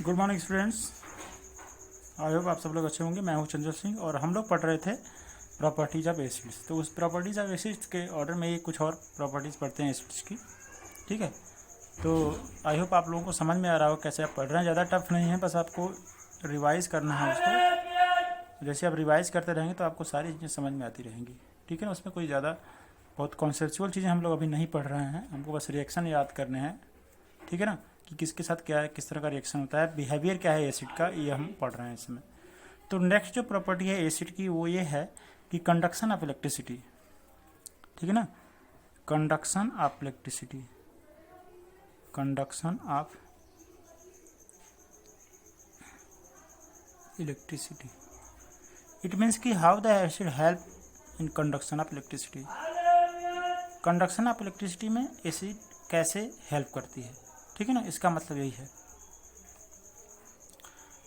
Good morning students. I hope आप सब लोग अच्छे होंगे। मैं हूं चंद्र सिंह और हम लोग पढ़ रहे थे प्रॉपर्टीज ऑफ एसिड्स। तो उस प्रॉपर्टीज ऑफ एसिड्स के ऑर्डर में ये कुछ और प्रॉपर्टीज़ पढ़ते हैं एसिड्स की। ठीक है, तो आई होप आप लोगों को समझ में आ रहा हो कैसे आप पढ़ रहे हैं। ज़्यादा टफ नहीं है, बस आपको रिवाइज़ करना है उसको। जैसे आप रिवाइज़ करते रहेंगे तो आपको सारी चीज़ें समझ में आती रहेंगी। ठीक है ना, उसमें कोई ज़्यादा बहुत कॉन्सेप्चुअल चीज़ें हम लोग अभी नहीं पढ़ रहे हैं, हमको बस रिएक्शन याद करने हैं। ठीक है ना, कि किसके साथ क्या है, किस तरह का रिएक्शन होता है, बिहेवियर क्या है एसिड का, ये हम पढ़ रहे हैं इसमें। तो नेक्स्ट जो प्रॉपर्टी है एसिड की वो ये है कि कंडक्शन ऑफ इलेक्ट्रिसिटी। ठीक है ना, conduction of electricity, conduction of electricity. It means कि how the acid help in conduction of electricity. Conduction of electricity में एसिड कैसे हेल्प करती है। ठीक है ना, इसका मतलब यही है।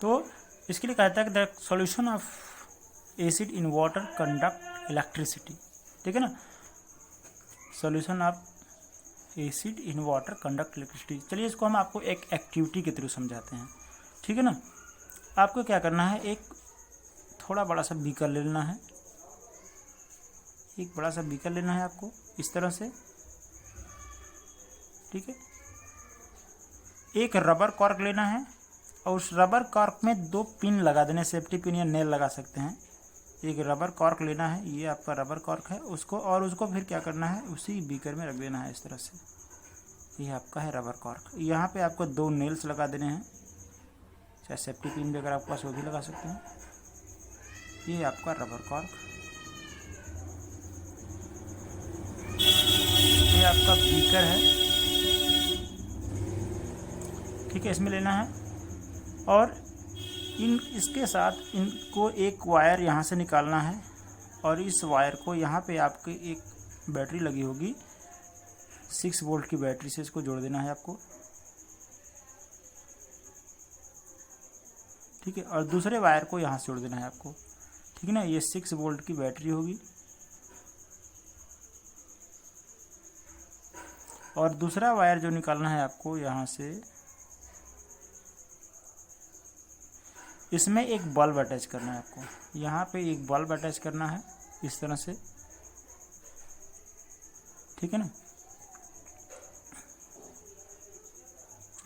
तो इसके लिए कहता है कि the solution of acid in water conduct electricity. ठीक है ना, solution of acid in water conduct electricity. चलिए इसको हम आपको एक एक्टिविटी के थ्रू समझाते हैं। ठीक है ना, आपको क्या करना है, एक थोड़ा बड़ा सा बीकर ले लेना है। एक बड़ा सा बीकर लेना है आपको इस तरह से। ठीक है, एक रबर कॉर्क लेना है और उस रबर कॉर्क में 2 पिन लगा देने, सेफ्टी पिन या नेल लगा सकते हैं। एक रबर कॉर्क लेना है, ये आपका रबर कॉर्क है, उसको फिर क्या करना है, उसी बीकर में रख देना है इस तरह से। ये आपका है रबर कॉर्क। यहाँ पे आपको 2 नेल्स लगा देने हैं, चाहे सेफ्टी पिन भी अगर आपके पास वो भी लगा सकते हैं। ये आपका रबर कॉर्क, ये आपका बीकर है। ठीक है, इसमें लेना है और इसके साथ इनको एक वायर यहाँ से निकालना है और इस वायर को यहाँ पे आपके एक बैटरी लगी होगी, 6 वोल्ट की बैटरी से इसको जोड़ देना है आपको। ठीक है, और दूसरे वायर को यहाँ से जोड़ देना है आपको। ठीक है ना, ये 6 वोल्ट की बैटरी होगी और दूसरा वायर जो निकालना है आपको यहाँ से, इसमें एक बल्ब अटैच करना है आपको। यहाँ पे एक बल्ब अटैच करना है इस तरह से। ठीक है ना,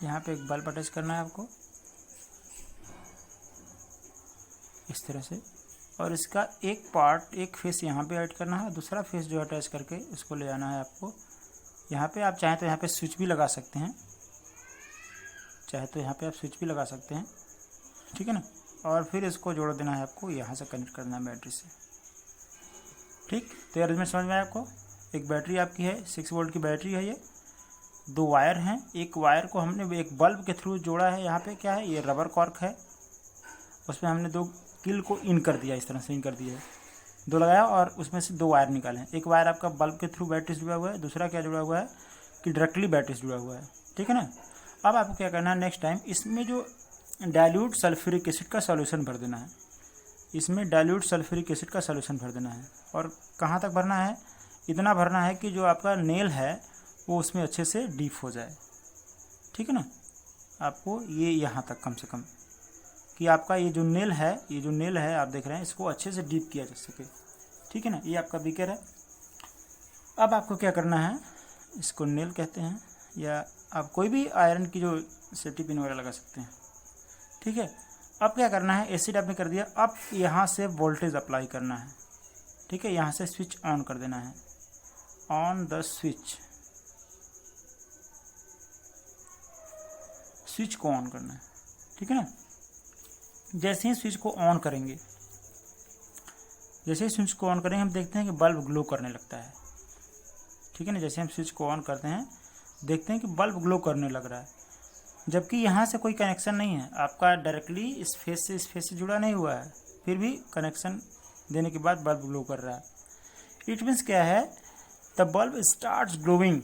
यहाँ पे एक बल्ब अटैच करना है आपको इस तरह से। और इसका एक पार्ट, एक फेस यहाँ पे ऐड करना है, दूसरा फेस जो अटैच करके इसको ले आना है आपको। यहाँ पे आप चाहें तो यहाँ पे स्विच भी लगा सकते हैं, चाहे तो यहाँ पे आप स्विच भी लगा सकते हैं। ठीक है ना, और फिर इसको जोड़ देना है आपको, यहाँ से कनेक्ट करना है बैटरी से। ठीक, तो यार इसमें समझ में आया आपको। एक बैटरी आपकी है, 6 वोल्ट की बैटरी है, ये 2 वायर हैं। एक वायर को हमने एक बल्ब के थ्रू जोड़ा है। यहाँ पे क्या है, ये रबर कॉर्क है, उसमें हमने 2 किल को इन कर दिया, इस तरह से इन कर दिया है, 2 लगाया और उसमें से 2 वायर निकाले हैं। एक वायर आपका बल्ब के थ्रू बैटरी से जुड़ा हुआ है, दूसरा क्या जुड़ा हुआ है कि डायरेक्टली बैटरी से जुड़ा हुआ है। ठीक है ना, अब आपको क्या करना है, नेक्स्ट टाइम इसमें जो डाइल्यूट सल्फ्यूरिक एसिड का सॉल्यूशन भर देना है। इसमें डाइल्यूट सल्फ्यूरिक एसिड का सॉल्यूशन भर देना है और कहाँ तक भरना है, इतना भरना है कि जो आपका नेल है वो उसमें अच्छे से डीप हो जाए। ठीक है ना, आपको ये यहाँ तक कम से कम कि आपका ये जो नेल है आप देख रहे हैं, इसको अच्छे से डीप किया जा सके। ठीक है ना, ये आपका बीकर है। अब आपको क्या करना है, इसको नेल कहते हैं या आप कोई भी आयरन की जो सेफ्टी पिन वगैरह लगा सकते हैं। ठीक है, अब क्या करना है, एसिड आपने कर दिया, अब यहाँ से वोल्टेज अप्लाई करना है। ठीक है, यहाँ से स्विच ऑन कर देना है, ऑन द स्विच, स्विच को ऑन करना है। ठीक है ना, जैसे ही स्विच को ऑन करेंगे, हम देखते हैं कि बल्ब ग्लो करने लगता है। ठीक है ना, जैसे हम स्विच को ऑन करते हैं देखते हैं कि बल्ब ग्लो करने लग रहा है, जबकि यहाँ से कोई कनेक्शन नहीं है आपका, डायरेक्टली इस फेस से जुड़ा नहीं हुआ है, फिर भी कनेक्शन देने के बाद बल्ब ग्लो कर रहा है। इट मीन्स क्या है, the bulb starts glowing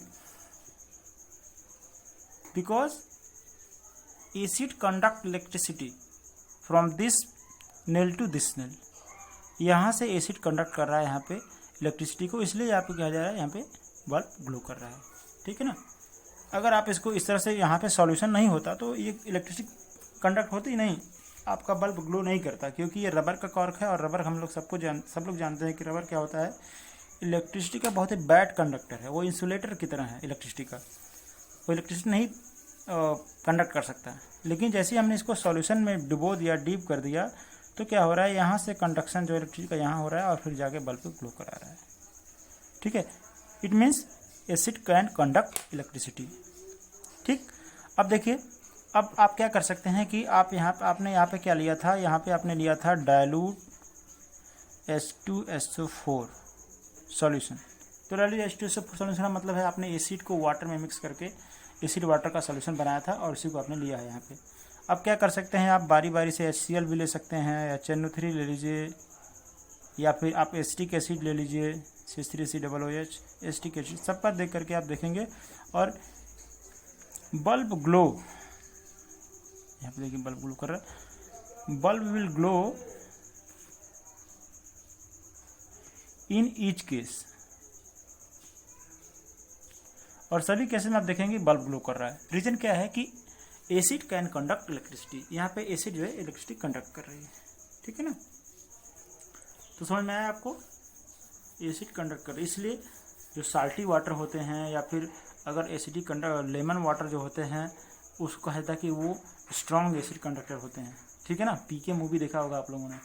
because acid conduct electricity from this nail to this nail. यहाँ से एसिड कंडक्ट कर रहा है यहाँ पे इलेक्ट्रिसिटी को, इसलिए यहाँ पे क्या जा रहा है, यहाँ पे बल्ब ग्लो कर रहा है। ठीक है ना, अगर आप इसको इस तरह से यहाँ पे सॉल्यूशन नहीं होता तो ये इलेक्ट्रिसिटी कंडक्ट होती नहीं, आपका बल्ब ग्लो नहीं करता, क्योंकि ये रबर का कॉर्क है और रबर हम लोग सब लोग जानते हैं कि रबर क्या होता है, इलेक्ट्रिसिटी का बहुत ही बैड कंडक्टर है। वो इंसुलेटर की तरह है इलेक्ट्रिसिटी का, वो इलेक्ट्रिसिटी नहीं कंडक्ट कर सकता है। लेकिन जैसे ही हमने इसको सॉल्यूशन में डुबो दिया, डीप कर दिया, तो क्या हो रहा है, यहाँ से कंडक्शन जो इलेक्ट्रिसिटी का यहाँ हो रहा है और फिर जाके बल्ब को ग्लो करा रहा है। ठीक है, it means acid can conduct electricity. ठीक, अब देखिए, अब आप क्या कर सकते हैं कि आप आपने यहाँ पे क्या लिया था, यहाँ पे आपने लिया था डाइल्यूट H2SO4 सॉल्यूशन। तो डाइल्यूट H2SO4 सॉल्यूशन का मतलब है आपने एसिड को वाटर में मिक्स करके एसिड वाटर का सॉल्यूशन बनाया था और उसी को आपने लिया है यहाँ पे। अब क्या कर सकते हैं, आप बारी बारी से HCl भी ले सकते हैं, या HNO3 ले लीजिए, या फिर आप एसिटिक एसिड ले लीजिए, C3COOH, एसिटिक एसिड, सब पर देख करके आप देखेंगे। और बल्ब ग्लो, यहाँ पे देखिए बल्ब ग्लो कर रहा है, bulb will glow in each case, और सभी केसेस में आप देखेंगे बल्ब ग्लो कर रहा है। रीजन क्या है कि एसिड कैन कंडक्ट इलेक्ट्रिसिटी, यहाँ पे एसिड जो है इलेक्ट्रिसिटी कंडक्ट कर रही है। ठीक है ना, तो समझ में आया आपको, एसिड कंडक्ट कर रही है। इसलिए जो साल्टी वाटर होते हैं या फिर अगर एसिडिक लेमन वाटर जो होते हैं, उसको कहा जाता है कि वो स्ट्रॉन्ग एसिड कंडक्टर होते हैं। ठीक है ना, पीके मूवी देखा होगा आप लोगों ने,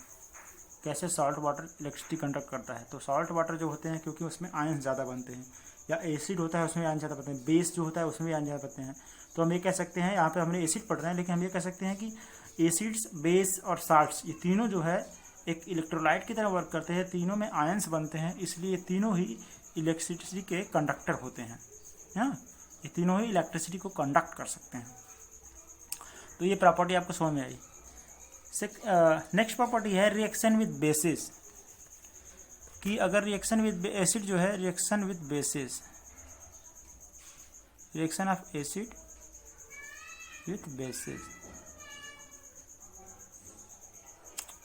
कैसे सॉल्ट वाटर इलेक्ट्रिसिटी कंडक्ट करता है। तो सॉल्ट वाटर जो होते हैं, क्योंकि उसमें आयंस ज़्यादा बनते हैं, या एसिड होता है उसमें आयन ज़्यादा बनते हैं, बेस जो होता है उसमें भी आयन ज़्यादा बनते हैं। तो हम ये कह सकते हैं, यहाँ पे हमने एसिड पढ़ रहे हैं, लेकिन हम ये कह सकते हैं कि एसिड्स, बेस और साल्ट्स, ये तीनों जो है एक इलेक्ट्रोलाइट की तरह वर्क करते हैं, तीनों में आयंस बनते हैं, इसलिए ये तीनों ही इलेक्ट्रिसिटी के कंडक्टर होते हैं। हाँ, ये तीनों ही इलेक्ट्रिसिटी को कंडक्ट कर सकते हैं। तो ये प्रॉपर्टी आपको समझ में आई। नेक्स्ट प्रॉपर्टी है रिएक्शन विद बेसिस, कि अगर रिएक्शन विद एसिड जो है, reaction with basis, reaction of acid with basis,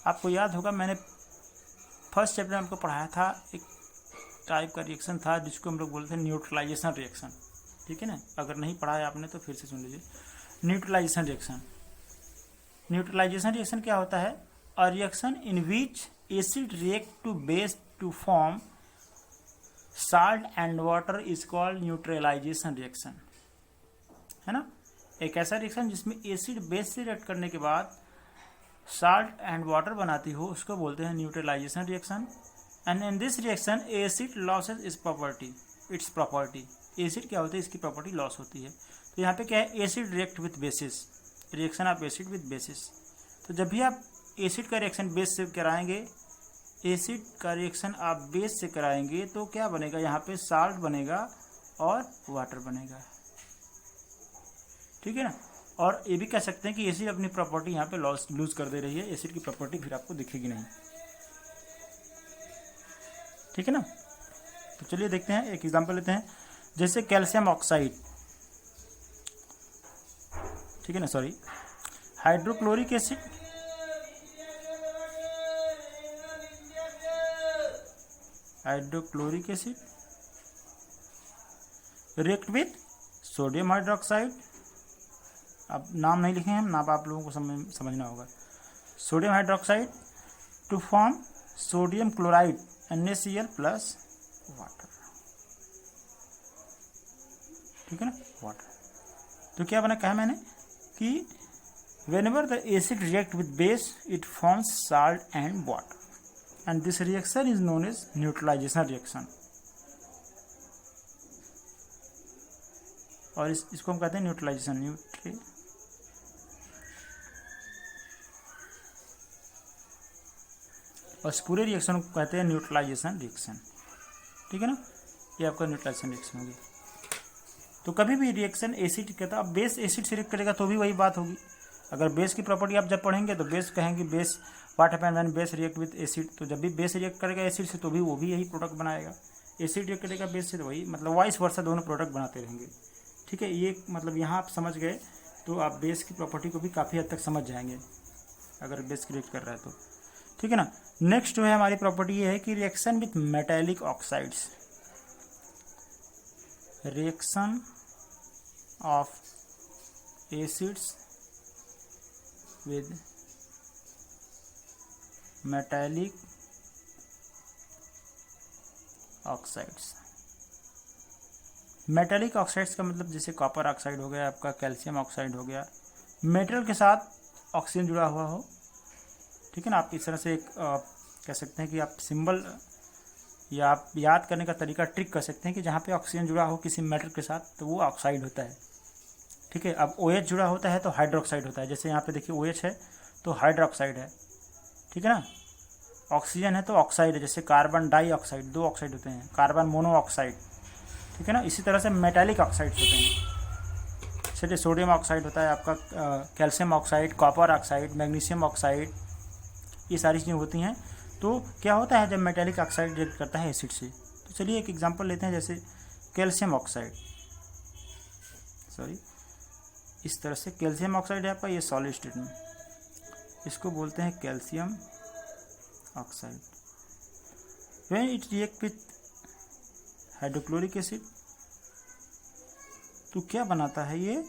आपको याद होगा मैंने फर्स्ट चैप्टर में आपको पढ़ाया था, एक टाइप का रिएक्शन था जिसको हम लोग बोलते हैं न्यूट्रलाइजेशन रिएक्शन। ठीक है ना, अगर नहीं पढ़ा है आपने तो फिर से सुन लीजिए। न्यूट्रलाइजेशन रिएक्शन, न्यूट्रलाइजेशन रिएक्शन क्या होता है, a reaction in which acid react to base to form salt and water is called neutralization reaction. है ना, एक ऐसा रिएक्शन जिसमें एसिड बेस से रिएक्ट करने के बाद साल्ट एंड वाटर बनाती हो, उसको बोलते हैं neutralization reaction. And in this reaction acid loses its property, acid क्या होता है, इसकी प्रॉपर्टी लॉस होती है। तो यहाँ पे क्या है, acid react with basis, reaction of acid with basis. तो जब भी आप एसिड का रिएक्शन बेस से कराएंगे, एसिड का रिएक्शन आप बेस से कराएंगे, तो क्या बनेगा, यहाँ पे साल्ट बनेगा और वाटर बनेगा। ठीक है ना, और ये भी कह सकते हैं कि एसिड अपनी प्रॉपर्टी यहाँ पे लूज कर दे रही है, एसिड की प्रॉपर्टी फिर आपको दिखेगी नहीं। ठीक है ना, तो चलिए देखते हैं, एक एग्जांपल लेते हैं, जैसे कैल्शियम ऑक्साइड, ठीक है ना, sorry, hydrochloric acid, hydrochloric acid react with sodium hydroxide. अब नाम नहीं लिखे हैं, नाम आप लोगों को समझना होगा। Sodium hydroxide to form sodium chloride NaCl plus water. ठीक है ना, वाटर। तो क्या बना, कहा मैंने कि whenever the acid react with base it forms salt and water and this reaction is known as neutralization reaction। और इसको हम कहते हैं न्यूट्रलाइजेशन, और इस पूरे रिएक्शन को कहते हैं न्यूट्रलाइजेशन रिएक्शन। ठीक है ना, ये आपका न्यूट्रलाइजेशन रिएक्शन होगी। तो कभी भी रिएक्शन एसिड कहता है, अब बेस एसिड से रिएक्ट करेगा तो भी वही बात होगी। अगर बेस की प्रॉपर्टी आप जब पढ़ेंगे तो बेस कहेंगे, base what happen when base react with acid, तो जब भी बेस रिएक्ट करेगा एसिड से तो भी वो भी यही प्रोडक्ट बनाएगा। एसिड रिएक्ट करेगा बेस से तो वही, मतलब वाइस वर्सा दोनों प्रोडक्ट बनाते रहेंगे। ठीक है, ये मतलब यहाँ आप समझ गए तो आप बेस की प्रॉपर्टी को भी काफ़ी हद तक समझ जाएंगे अगर बेस रिएक्ट कर रहा है तो। ठीक है ना, नेक्स्ट जो है हमारी प्रॉपर्टी ये है कि reaction with metallic oxides, reaction of acids with metallic oxides. Metallic oxides का मतलब जैसे कॉपर ऑक्साइड हो गया आपका, कैल्शियम ऑक्साइड हो गया, मेटल के साथ ऑक्सीजन जुड़ा हुआ हो, ठीक है ना। आप इस तरह से एक कह सकते हैं कि आप सिंबल या आप याद करने का तरीका ट्रिक कर सकते हैं कि जहाँ पे ऑक्सीजन जुड़ा हो किसी मेटल के साथ तो वो ऑक्साइड होता है, ठीक है। अब OH जुड़ा होता है तो हाइड्रोक्साइड होता है, जैसे यहाँ पे देखिए OH है तो हाइड्रोक्साइड है, ठीक है ना। ऑक्सीजन है तो ऑक्साइड है, जैसे कार्बन डाइऑक्साइड, 2 ऑक्साइड होते हैं, कार्बन मोनोऑक्साइड, ठीक है ना। इसी तरह से मेटालिक ऑक्साइड्स होते हैं, जैसे सोडियम ऑक्साइड होता है आपका, calcium oxide, copper oxide, magnesium oxide, ये सारी चीज़ें होती हैं। तो क्या होता है जब मेटालिक ऑक्साइड रिएक्ट करता है एसिड से, तो चलिए एक एग्जांपल लेते हैं, जैसे कैल्शियम ऑक्साइड, सॉरी इस तरह से कैल्शियम ऑक्साइड है आपका, ये सॉलिड स्टेट में, इसको बोलते हैं calcium oxide. When it react with hydrochloric acid तो क्या बनाता है ये,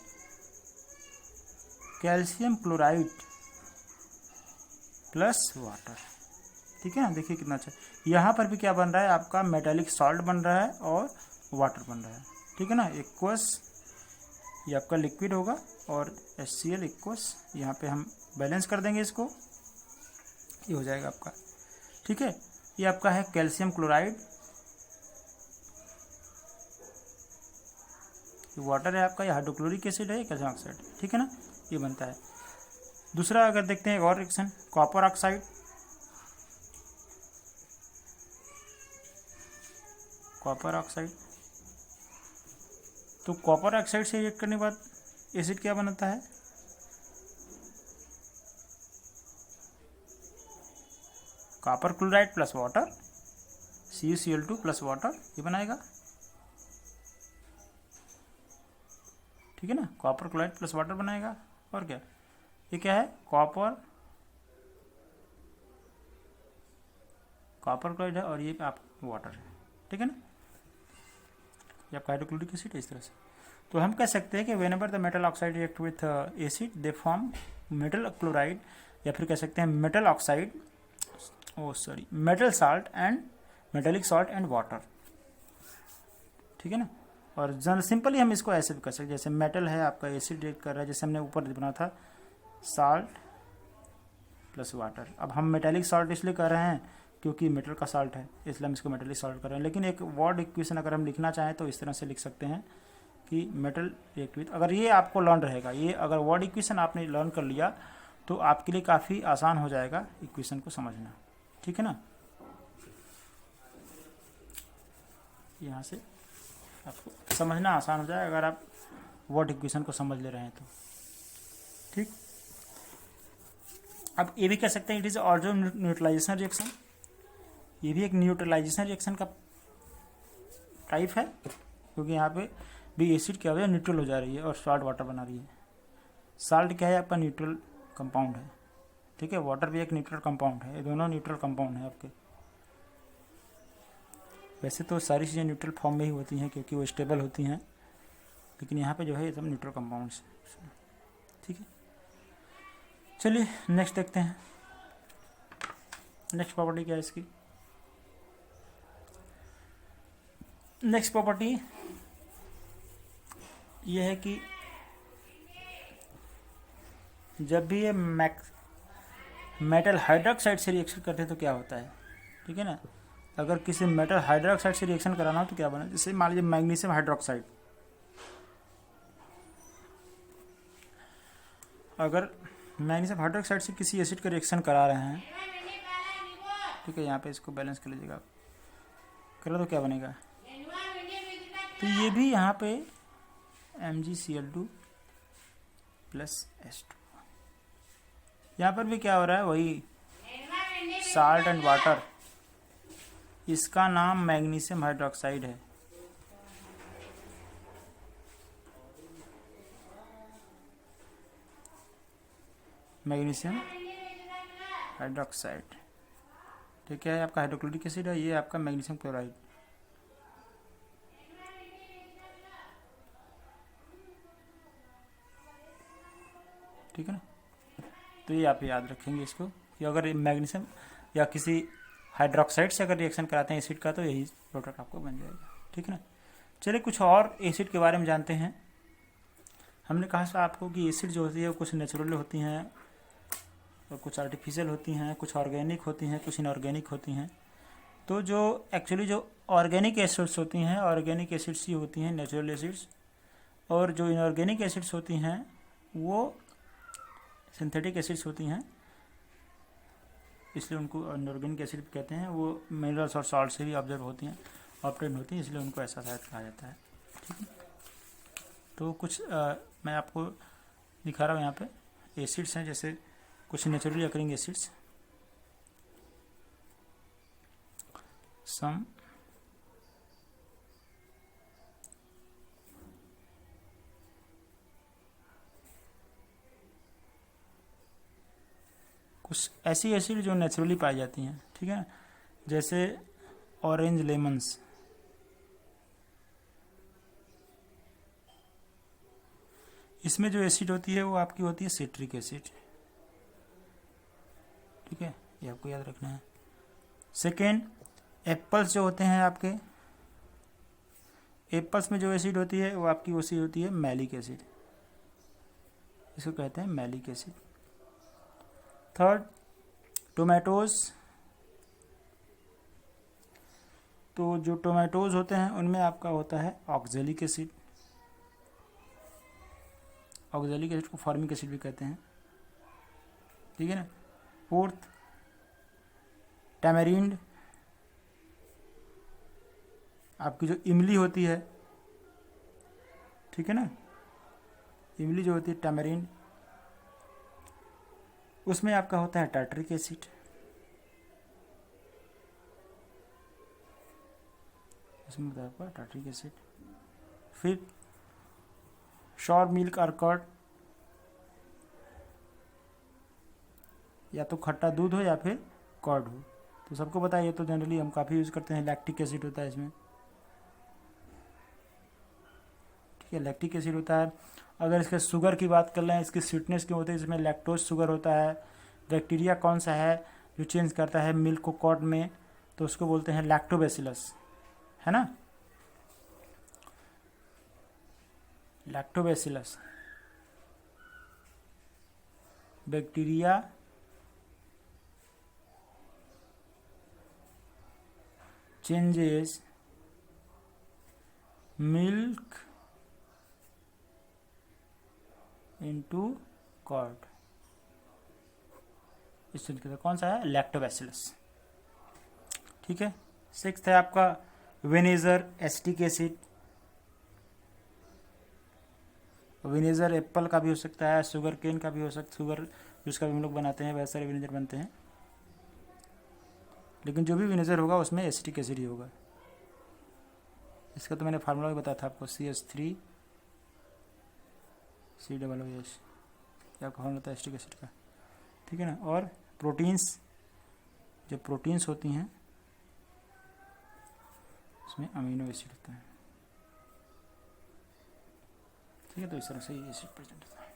कैल्शियम क्लोराइड प्लस वाटर, ठीक है ना। देखिए कितना अच्छा, यहाँ पर भी क्या बन रहा है आपका, मेटालिक सॉल्ट बन रहा है और वाटर बन रहा है, ठीक है ना। एक्वस ये आपका लिक्विड होगा और HCl एक्वस, यहाँ पे हम बैलेंस कर देंगे इसको, ये हो जाएगा आपका, ठीक है। ये आपका है कैल्शियम क्लोराइड, ये वाटर है आपका, ये हाइड्रोक्लोरिक एसिड है, कैल्शियम ऑक्साइड, ठीक है ना, ये बनता है। दूसरा अगर देखते हैं एक और reaction, copper oxide, copper oxide, तो कॉपर ऑक्साइड से रिएक्ट करने के बाद एसिड क्या बनता है, copper chloride plus water, CuCl2 plus water, ये बनाएगा, ठीक है ना। कॉपर क्लोराइड प्लस वाटर बनाएगा, और क्या, ये क्या है, कॉपर क्लोराइड है और ये आप वाटर है, ठीक है ना। ये आपका हाइड्रोक्लोरिक एसिड है इस तरह से। तो हम कह सकते हैं कि when ever the metal oxide react with acid they form metal chloride, या फिर कह सकते हैं metal oxide, metal salt and metallic salt and water, ठीक है ना। और सिंपली हम इसको ऐसे भी कर सकते हैं, जैसे मेटल है आपका, एसिड रिएक्ट कर रहा है, जैसे हमने ऊपर बना था साल्ट प्लस वाटर। अब हम मेटेलिक सॉल्ट इसलिए कर रहे हैं क्योंकि मेटल का साल्ट है, इसलिए हम इसको मेटेलिक सॉल्ट कर रहे हैं। लेकिन एक वर्ड इक्वेशन अगर हम लिखना चाहें तो इस तरह से लिख सकते हैं कि मेटल रिएक्ट विथ, अगर ये आपको लर्न रहेगा, ये अगर वर्ड इक्वेशन आपने लर्न कर लिया तो आपके लिए काफ़ी आसान हो जाएगा इक्वेशन को समझना, ठीक है ना। यहाँ से आपको समझना आसान हो जाएगा अगर आप वर्ड इक्वेशन को समझ ले रहे हैं तो, ठीक। अब ये भी कह सकते हैं it is also neutralization reaction, ये भी एक न्यूट्रलाइजेशन रिएक्शन का टाइप है, क्योंकि यहाँ पे भी एसिड क्या हो जाए न्यूट्रल हो जा रही है और सॉल्ट वाटर बना रही है। साल्ट क्या है आपका, न्यूट्रल कंपाउंड है, ठीक है। वाटर भी एक न्यूट्रल कंपाउंड है, ये दोनों न्यूट्रल कंपाउंड है आपके। वैसे तो सारी चीज़ें न्यूट्रल फॉर्म में ही होती हैं क्योंकि वो स्टेबल होती हैं, लेकिन यहाँ पे जो है ये सब न्यूट्रल कंपाउंड्स, ठीक है। चलिए नेक्स्ट देखते हैं, नेक्स्ट प्रॉपर्टी क्या है इसकी। नेक्स्ट प्रॉपर्टी ये है कि जब भी ये मेटल हाइड्रोक्साइड से रिएक्शन करते हैं तो क्या होता है, ठीक है ना। अगर किसी मेटल हाइड्रोक्साइड से रिएक्शन कराना हो तो क्या बना, जैसे मान लीजिए मैग्नीशियम हाइड्रोक्साइड, अगर मैग्नीशियम हाइड्रोक्साइड से किसी एसिड का रिएक्शन करा रहे हैं, ठीक है, यहाँ पे इसको बैलेंस कर लीजिएगा, करो तो क्या बनेगा, तो ये भी यहाँ पे MgCl2 प्लस H2, यहाँ पर भी क्या हो रहा है, वही साल्ट एंड वाटर, इसका नाम मैग्नीशियम हाइड्रोक्साइड है, मैग्नीशियम हाइड्रोक्साइड, ठीक है। आपका हाइड्रोक्लोरिक एसिड है, ये आपका मैग्नीशियम क्लोराइड, ठीक है ना। तो ये आप याद रखेंगे इसको कि अगर मैग्नीशियम या किसी हाइड्रोक्साइड से अगर रिएक्शन कराते हैं एसिड का तो यही प्रोडक्ट आपको बन जाएगा। ठीक है ना। चलिए कुछ और एसिड के बारे में जानते हैं। हमने कहा था आपको कि एसिड जो होती है वो कुछ नेचुरल होती हैं और कुछ आर्टिफिशियल होती हैं, कुछ ऑर्गेनिक होती हैं, कुछ इनऑर्गेनिक होती हैं। तो जो एक्चुअली जो ऑर्गेनिक एसिड्स होती हैं, ऑर्गेनिक एसिड्स ही होती हैं, नेचुरल एसिड्स, और जो इनऑर्गेनिक एसिड्स होती हैं वो सिंथेटिक एसिड्स होती हैं, इसलिए उनको इनऑर्गेनिक एसिड कहते हैं। वो मिनरल्स और सॉल्ट से भी ऑब्जर्व होती हैं, ऑब्टेन होती हैं, इसलिए उनको ऐसा शायद कहा जाता है। ठीक है। तो कुछ मैं आपको दिखा रहा हूँ यहाँ पे एसिड्स हैं, जैसे कुछ नेचुरली अकरिंग एसिड्स, सम कुछ ऐसी एसिड जो नेचुरली पाई जाती हैं। ठीक है। जैसे ऑरेंज लेमन्स, इसमें जो एसिड होती है वो आपकी होती है सिट्रिक एसिड। ठीक है, ये आपको याद रखना है। सेकेंड, एप्पल्स जो होते हैं आपके, एप्पल्स में जो एसिड होती है वो आपकी उसी होती है मैलिक एसिड, इसको कहते हैं मैलिक एसिड। थर्ड, टोमेटोज, तो जो टोमेटोज होते हैं उनमें आपका होता है ऑक्जेलिक एसिड, ऑक्जेलिक एसिड को फॉर्मिक एसिड भी कहते हैं। ठीक है ना। फोर्थ, टैमरिंड, आपकी जो इमली होती है, ठीक है ना, इमली जो होती है टैमरिंड, उसमें आपका होता है टार्टरिक एसिड। इसमें होता है आपका टार्टरिक एसिड। फिर शॉर मिल्क और कर्ड, या तो खट्टा दूध हो या फिर कर्ड हो, तो सबको पता है, ये तो जनरली हम काफ़ी यूज़ करते हैं। लैक्टिक एसिड होता है इसमें। ठीक है, लैक्टिक एसिड होता है। अगर इसके शुगर की बात कर लें, इसकी स्वीटनेस क्यों होती है, इसमें लैक्टोज शुगर होता है। बैक्टीरिया कौन सा है जो चेंज करता है मिल्क को कर्ड में, तो उसको बोलते हैं लैक्टोबैसिलस, है ना, lactobacillus bacteria changes milk into curd, इस तरीके से कौन सा है, लैक्टोबैसिलस। ठीक है। सिक्स्थ है आपका vinegar acetic acid. Vinegar Apple का भी हो सकता है, शुगर केन का भी हो सकता है, शुगर जिसका भी हम लोग बनाते हैं, बहुत सारे विनेगर बनते हैं, लेकिन जो भी विनेगर होगा उसमें एसिटिक एसिड ही होगा। इसका तो मैंने फार्मूला भी बताया था आपको, CH3 COOH, क्या फार्मूला होता है एसिटिक एसिड का। ठीक है ना। और प्रोटीन्स, जो प्रोटीन्स होती हैं उसमें अमीनो एसिड होता है। ठीक है, तो इस तरह से ये एसिड प्रेजेंट होता है।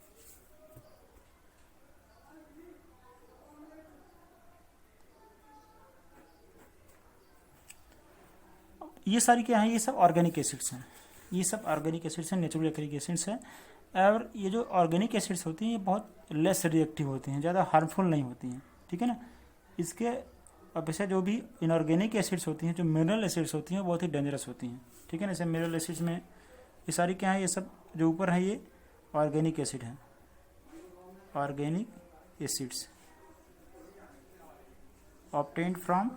ये सारी क्या है, ये सब ऑर्गेनिक एसिड्स हैं, ये सब ऑर्गेनिक एसिड्स हैं, नेचुरल एक्रिक एसिड्स हैं। और ये जो ऑर्गेनिक एसिड्स होती हैं ये बहुत लेस रिएक्टिव होती हैं, ज़्यादा हार्मफुल नहीं होती हैं। ठीक है ना। इसके अपेक्षा जो भी इनऑर्गेनिक एसिड्स होती हैं, जो मिनरल एसिड्स होती हैं, बहुत ही डेंजरस होती हैं। ठीक है ना। जैसे मिनरल एसिड्स में ये सारी क्या है, ये सब जो ऊपर है ये ऑर्गेनिक एसिड है, organic acids obtained from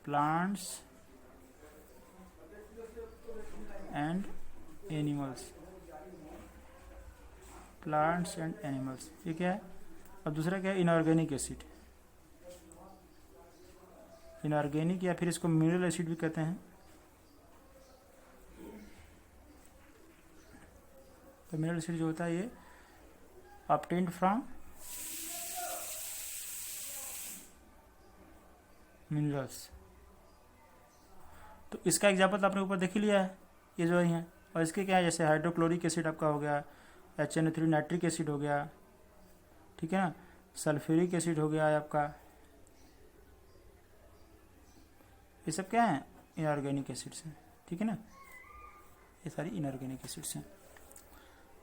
plants and animals, plants and animals, ये क्या है। और दूसरा क्या है, इनऑर्गेनिक एसिड, इनऑर्गेनिक या फिर इसको मिनरल एसिड भी कहते हैं। तो मिनरल एसिड जो होता है ये ऑब्टेन्ड फ्रॉम मिनरल्स। तो इसका एग्जाम्पल आपने ऊपर देख ही लिया है, ये जो है और इसके क्या है, जैसे हाइड्रोक्लोरिक एसिड आपका हो गया, HNO3 नाइट्रिक एसिड हो गया, ठीक है ना, सल्फ्यूरिक एसिड हो गया आपका, ये सब क्या है, इनऑर्गेनिक एसिड्स हैं, ठीक है ना, ये सारी इनऑर्गेनिक एसिड्स हैं।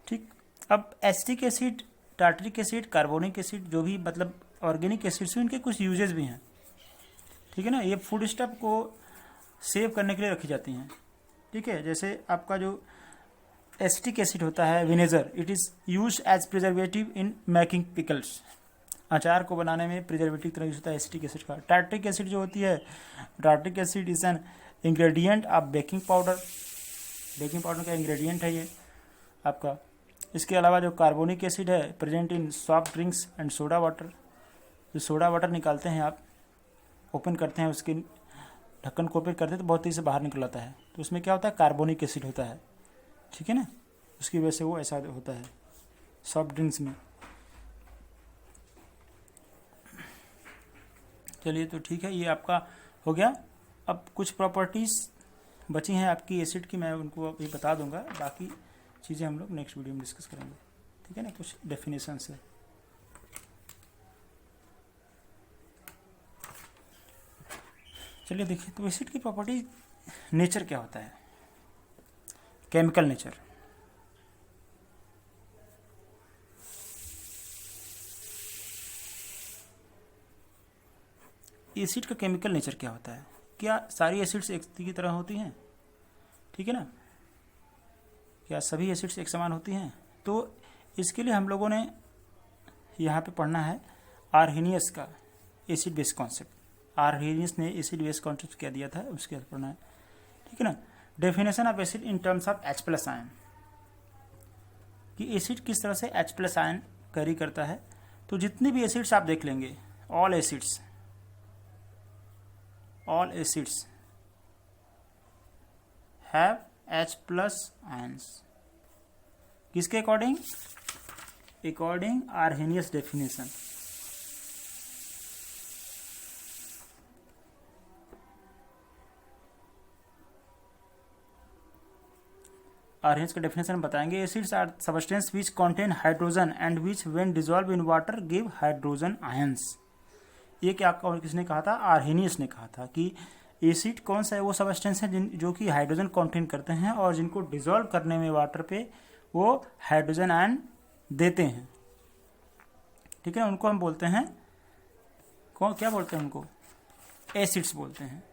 ठीक, अब acetic acid, tartaric acid, carbonic acid, जो भी मतलब ऑर्गेनिक एसिड्स हैं, उनके कुछ यूजेस भी हैं, ठीक है ना। ये फूड स्टफ को सेव करने के लिए रखी जाती हैं, ठीक है। जैसे आपका जो एसिटिक एसिड होता है vinegar, it is use as preservative in making pickles, अचार को बनाने में प्रिजर्वेटिव तरह यूज होता है एसिटिक एसिड का। टार्टरिक एसिड जो होती है, tartaric acid is an ingredient of baking powder, baking powder का इंग्रेडिएंट है ये आपका। इसके अलावा जो कार्बोनिक एसिड है, present in soft drinks and soda water, जो सोडा वाटर निकालते हैं आप, ओपन करते हैं, उसके ढक्कन को ओपन करते हैं तो बहुत तेज़ी से बाहर निकल आता है, तो उसमें क्या होता है, कार्बोनिक एसिड होता है, ठीक है ना, उसकी वजह से वो ऐसा होता है सॉफ्ट ड्रिंक्स में। चलिए तो ठीक है, ये आपका हो गया। अब कुछ प्रॉपर्टीज़ बची हैं आपकी एसिड की, मैं उनको अभी बता दूंगा, बाकी चीज़ें हम लोग नेक्स्ट वीडियो में डिस्कस करेंगे, ठीक है ना। कुछ डेफिनेशन है, चलिए देखिए। तो एसिड की प्रॉपर्टी, नेचर क्या होता है, केमिकल नेचर। एसिड का केमिकल नेचर क्या होता है, क्या सारी एसिड्स एक की तरह होती हैं, ठीक है ना, क्या सभी एसिड्स एक समान होती हैं? तो इसके लिए हम लोगों ने यहाँ पे पढ़ना है आर्हेनियस का एसिड बेस कॉन्सेप्ट। आर्हेनियस ने एसिड बेस कॉन्सेप्ट क्या दिया था, उसके बाद पढ़ना है, ठीक है ना। Definition of acid in terms of H+ ion, कि एसिड किस तरह से H+ आयन कैरी करता है। तो जितने भी एसिड्स आप देख लेंगे, all acids have H+ ions, किसके according, according Arrhenius definition. Arrhenius का डेफिनेशन बताएंगे। Acids are substance which contain hydrogen and which when dissolve in water give hydrogen ions. ये क्या किसने कहा था, आर्हेनियस ने कहा था कि एसिड कौन सा है, वो सबस्टेंस है जो कि हाइड्रोजन कंटेन करते हैं और जिनको डिसॉल्व करने में वाटर पे वो हाइड्रोजन आयन देते हैं, ठीक है। उनको हम बोलते हैं, कौन क्या बोलते हैं उनको, एसिड्स बोलते हैं।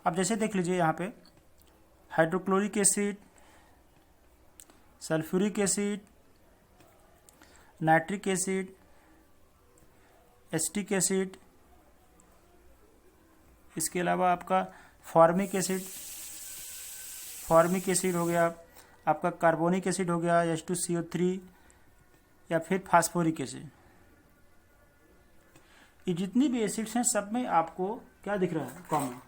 अब जैसे देख लीजिए यहाँ पे hydrochloric acid, sulphuric acid, nitric acid, acetic acid, इसके अलावा आपका फॉर्मिक एसिड हो गया, आपका कार्बोनिक एसिड हो गया H2CO3, या फिर फास्फोरिक एसिड। ये जितनी भी एसिड्स हैं सब में आपको क्या दिख रहा है, कॉमन,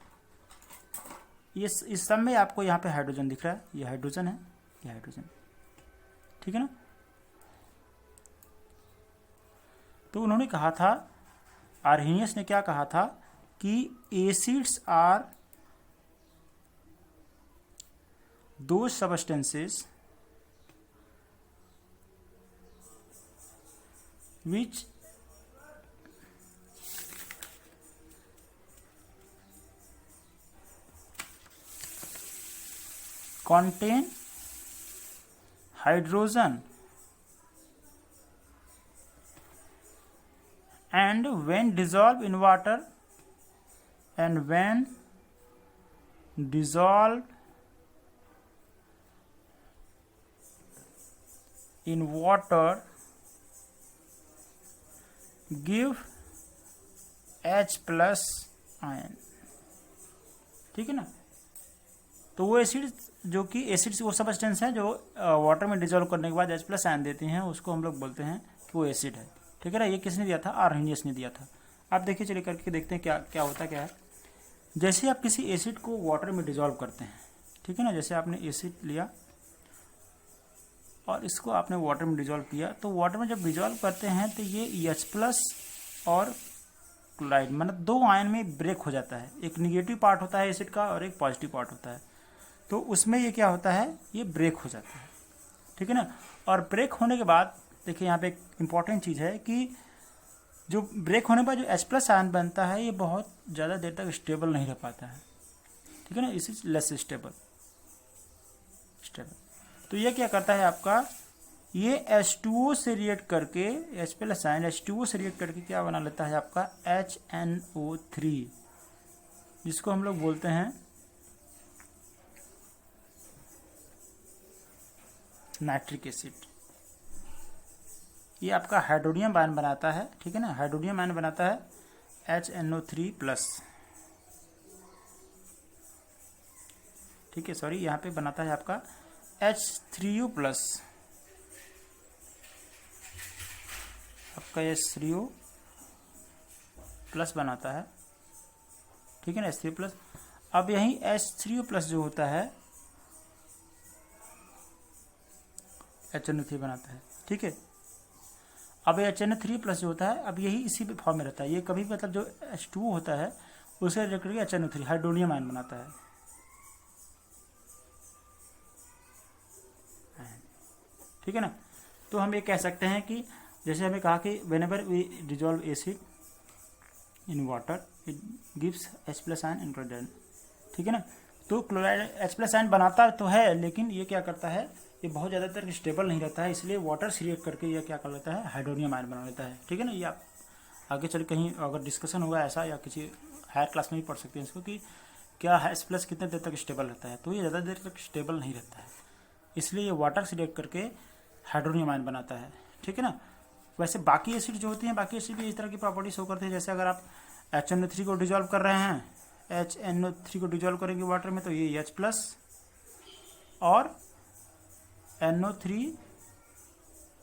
ये इस सब में आपको यहाँ पे हाइड्रोजन दिख रहा है, ये हाइड्रोजन है, ये हाइड्रोजन, ठीक है ना। तो उन्होंने कहा था, आर्हेनियस ने क्या कहा था कि एसिड्स आर दो substances which contain hydrogen and when dissolved in water give H+ ion, ठीक है ना। तो वो एसिड जो कि एसिड्स वो सबस्टेंस हैं जो वाटर में डिजोल्व करने के बाद H+ आयन देती हैं, उसको हम लोग बोलते हैं कि वो एसिड है, ठीक है ना। ये किसने दिया था, आर्हेनियस ने दिया था। आप देखिए, चलिए करके देखते हैं क्या क्या होता क्या है। जैसे आप किसी एसिड को वाटर में डिजोल्व करते हैं, ठीक है ना, जैसे आपने एसिड लिया और इसको आपने वाटर में डिजोल्व किया, तो वाटर में जब डिजोल्व करते हैं तो ये H+ और क्लोराइड मतलब दो आयन में ब्रेक हो जाता है। एक निगेटिव पार्ट होता है एसिड का और एक पॉजिटिव पार्ट होता है। तो उसमें ये क्या होता है, ये ब्रेक हो जाता है, ठीक है ना। और ब्रेक होने के बाद देखिए यहाँ पे एक इम्पॉर्टेंट चीज़ है कि जो ब्रेक होने पर जो H+ आयन बनता है ये बहुत ज़्यादा देर तक स्टेबल नहीं रह पाता है, ठीक है ना, इस इज लेस स्टेबल। तो ये क्या करता है आपका, ये H2O से रिएक्ट करके H+ आयन H2O से रिएक्ट करके क्या बना लेता है आपका HNO3, जिसको हम लोग बोलते हैं नाइट्रिक एसिड। ये आपका हाइड्रोनियम आयन बनाता है, ठीक है ना, हाइड्रोनियम आयन बनाता है HNO3+, ठीक है, सॉरी यहाँ पे बनाता है आपका H3O+, आपका H3O+ बनाता है, ठीक है ना, H3O+। अब यही H3O+ जो होता है HNO3 बनाता है, ठीक है। अब HNO3+ जो होता है, अब यही इसी फॉर्म में रहता है, ये कभी मतलब जो H2O होता है उसे रिएक्ट करके HNO3 हाइड्रोनियम आयन बनाता है, ठीक है ना। तो हम ये कह सकते हैं कि जैसे हमें कहा कि whenever we dissolve acid in water it gives H+ ion in chloride, ठीक है ना। तो क्लोराइड H+ आयन बनाता तो है, लेकिन ये क्या करता है, ये बहुत ज़्यादा तक स्टेबल नहीं रहता है, इसलिए वाटर से रिएक्ट करके ये क्या कर लेता है, हाइड्रोनियम आयन बना लेता है, ठीक है ना। ये आप आगे चल कहीं अगर डिस्कशन होगा ऐसा या किसी हायर क्लास में भी पढ़ सकते हैं इसको कि क्या H+ कितने देर तक स्टेबल रहता है, तो ये ज़्यादा देर तक स्टेबल नहीं रहता है, इसलिए ये वाटर से रिएक्ट करके हाइड्रोनियम आयन बनाता है, ठीक है ना। वैसे बाकी एसिड जो होती हैं, बाकी एसिड भी इस तरह की प्रॉपर्टी शो करते हैं, जैसे अगर आप HNO3 को डिजॉल्व कर रहे हैं, HNO3 को डिजॉल्व करेंगे वाटर में तो ये H+ और NO3-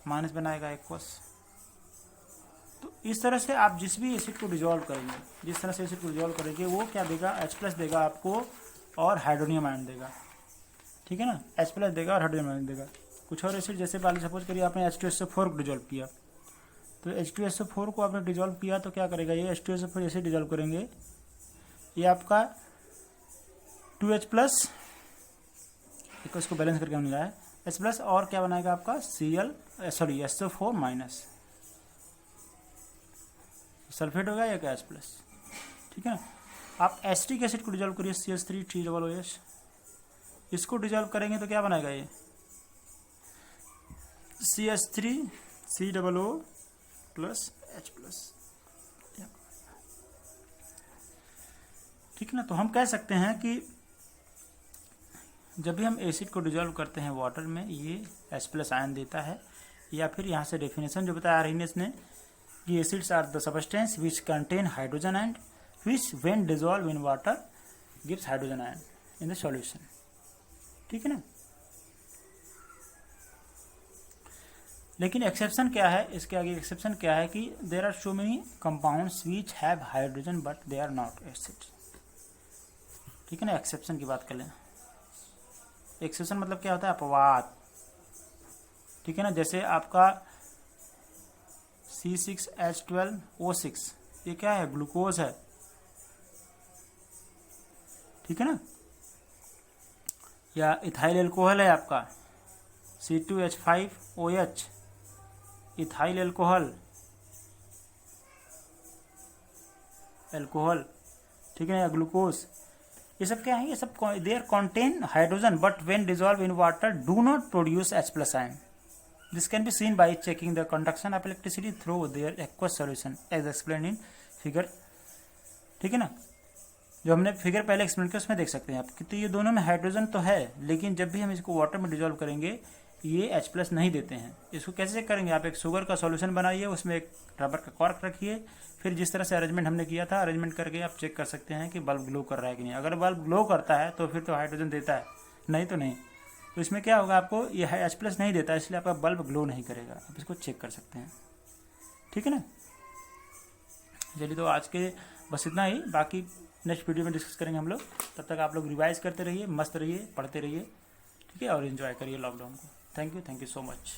बनाएगा एक्वस। तो इस तरह से आप जिस भी एसिड को डिजॉल्व करेंगे, जिस तरह से एसिड को डिजॉल्व करेंगे वो क्या देगा, H+ देगा आपको और हाइड्रोनियम आयन देगा, ठीक है ना, H+ देगा और हाइड्रोनियम आयन देगा। कुछ और एसिड जैसे मान सपोज करिए आपने H2SO4 को डिजॉल्व किया, तो H2SO4 को आपने डिजॉल्व किया तो क्या करेगा, ये H2SO4 जैसे डिजॉल्व करेंगे ये आपका 2H+, इसको बैलेंस करके मिल रहा है H+ और क्या बनाएगा आपका SO4- सल्फेट होगा या क्या H+, ठीक है ना। आप एसिटिक एसिड को डिजॉल्व करिए CH3 इसको डिजॉल्व करेंगे तो क्या बनाएगा ये CH3COO+H+, ठीक है ना। तो हम कह सकते हैं कि जब भी हम एसिड को डिजॉल्व करते हैं वाटर में ये H+ आयन देता है, या फिर यहाँ से डेफिनेशन जो बताया आर्हीनेस ने कि acids are the substance which contain hydrogen and which when dissolve in water gives hydrogen ion in the solution, ठीक है ना। लेकिन एक्सेप्शन क्या है, इसके आगे एक्सेप्शन क्या है कि there are so many compounds which have hydrogen but they are not acid, ठीक है ना। एक्सेप्शन की बात करें, एक्सेप्शन मतलब क्या होता है, अपवाद, ठीक है ना। जैसे आपका C6H12O6 ये क्या है, ग्लूकोज है, ठीक है ना। या इथाइल एल्कोहल है आपका C2H5OH इथाइल एल्कोहल, ठीक है ना, या ग्लूकोज, ये सब क्या है, ये सब there contain hydrogen but when dissolve in water do not produce H+ ion. This can be seen by checking the conduction of electricity through their aqueous solution as explain in figure, ठीक है ना। जो हमने figure पहले explain किया उसमें देख सकते हैं आप कि तो ये दोनों में हाइड्रोजन तो है, लेकिन जब भी हम इसको वाटर में डिजॉल्व करेंगे ये H+ नहीं देते हैं। इसको कैसे चेक करेंगे, आप एक शुगर का सॉल्यूशन बनाइए, उसमें एक रबर का कॉर्क रखिए, फिर जिस तरह से अरेंजमेंट हमने किया था अरेंजमेंट करके आप चेक कर सकते हैं कि बल्ब ग्लो कर रहा है कि नहीं। अगर बल्ब ग्लो करता है तो फिर तो हाइड्रोजन देता है, नहीं तो नहीं। तो इसमें क्या होगा, आपको ये H+ नहीं देता, इसलिए आपका बल्ब ग्लो नहीं करेगा, आप इसको चेक कर सकते हैं, ठीक है ना। चलिए तो आज के बस इतना ही, बाकी नेक्स्ट वीडियो में डिस्कस करेंगे हम लोग। तब तक आप लोग रिवाइज करते रहिए, मस्त रहिए, पढ़ते रहिए, ठीक है, और एंजॉय करिए लॉकडाउन को। Thank you so much.